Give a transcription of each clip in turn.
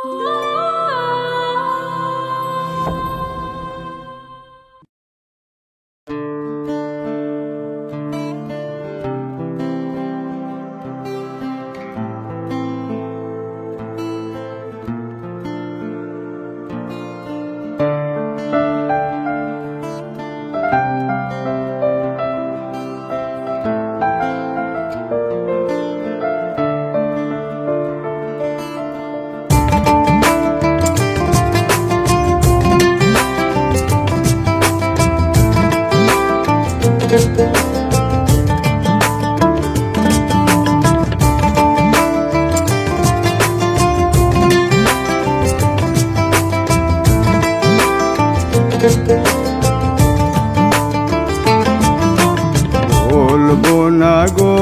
বলবো না গো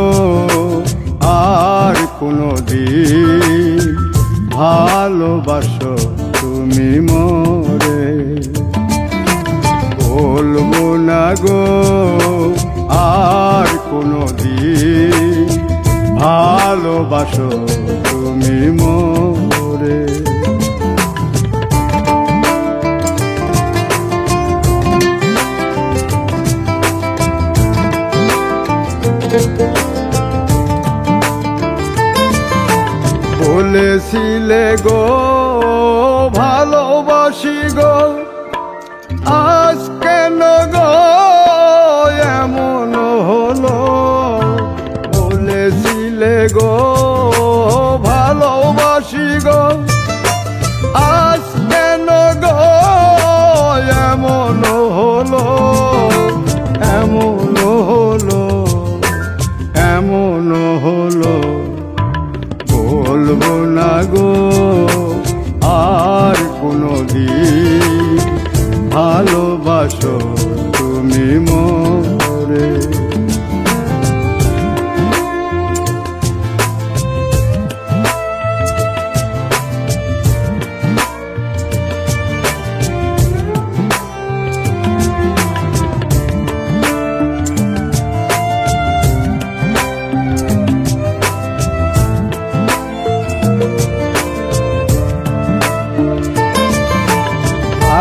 আর কোনদিন ভালোবাসো তুমি মোরে, বলবো না গো আর কোনদিন ভালোবাসো তুমি মোরে। বলেছিলে গো ভালোবাসি গো, আজ কেন গো এমন হলো? বলেছিলে গো ভালোবাসি গো, আজ কেন গো এমন হলো? এমন হলো, এমন হলো। বলবো না গো আর কোনদিন ভালোবাসো তুমি মোরে।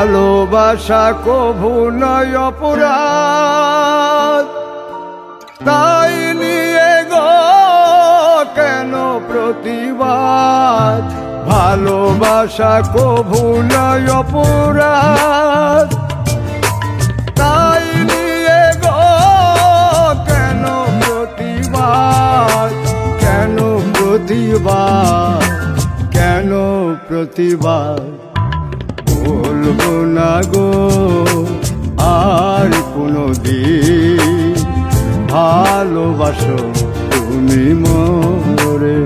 ভালোবাসা কভু নয় অপরাধ, তাই নিয়ে গো কেন প্রতিবাদ? ভালোবাসা কভু নয় অপরাধ, তাই নিয়ে গো কেন প্রতিবাদ? কেন প্রতিবাদ? কেন প্রতিবাদ? বলবো না গো আর কোনদিন ভালোবাসো তুমি মোরে।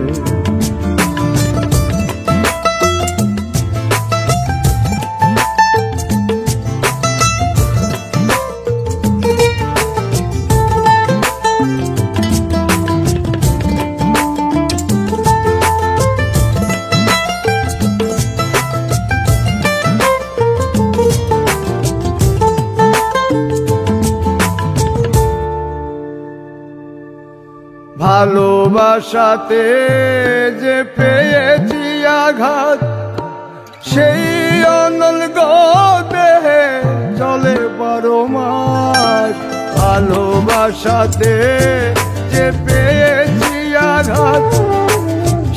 ভালোবাসাতে যে পেয়েছি আঘাত, সেই অনল গো দেহে চলে 12 মাস। ভালোবাসাতে যে পেয়েছি আঘাত,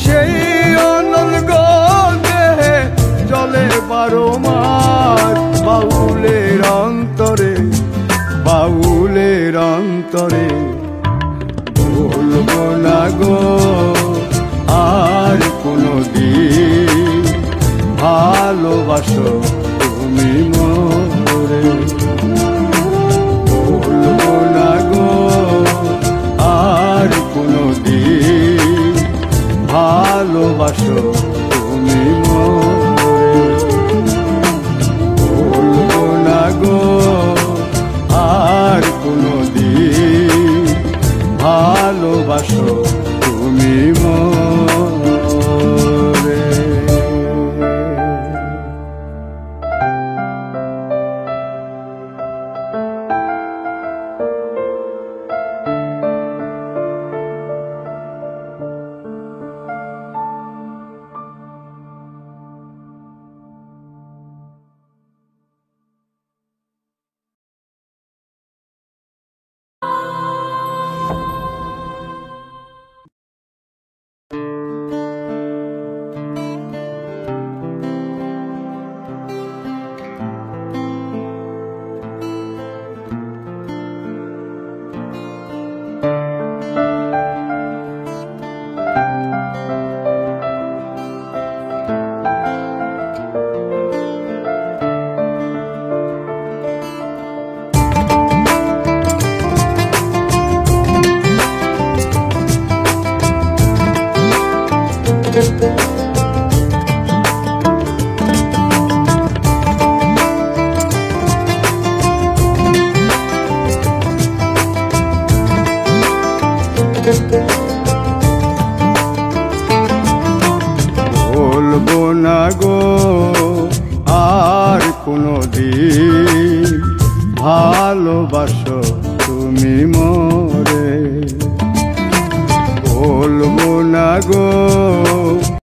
সেই অনল গো দেহে চলে 12 মাস। বাউলের অন্তরে, বাউলের অন্তরে বলবো না গো আর কোনদিন ভালোবাসো তুমি মোরে। বলবো না গো আর কোনদিন ভালোবাসো তুমি মোরে। বলবো না গো আর কোনদিন ভালোবাসো তুমি মোরে। গো আর কোনদিন, ভালোবাসো তুমি মোরে। বলবো না গো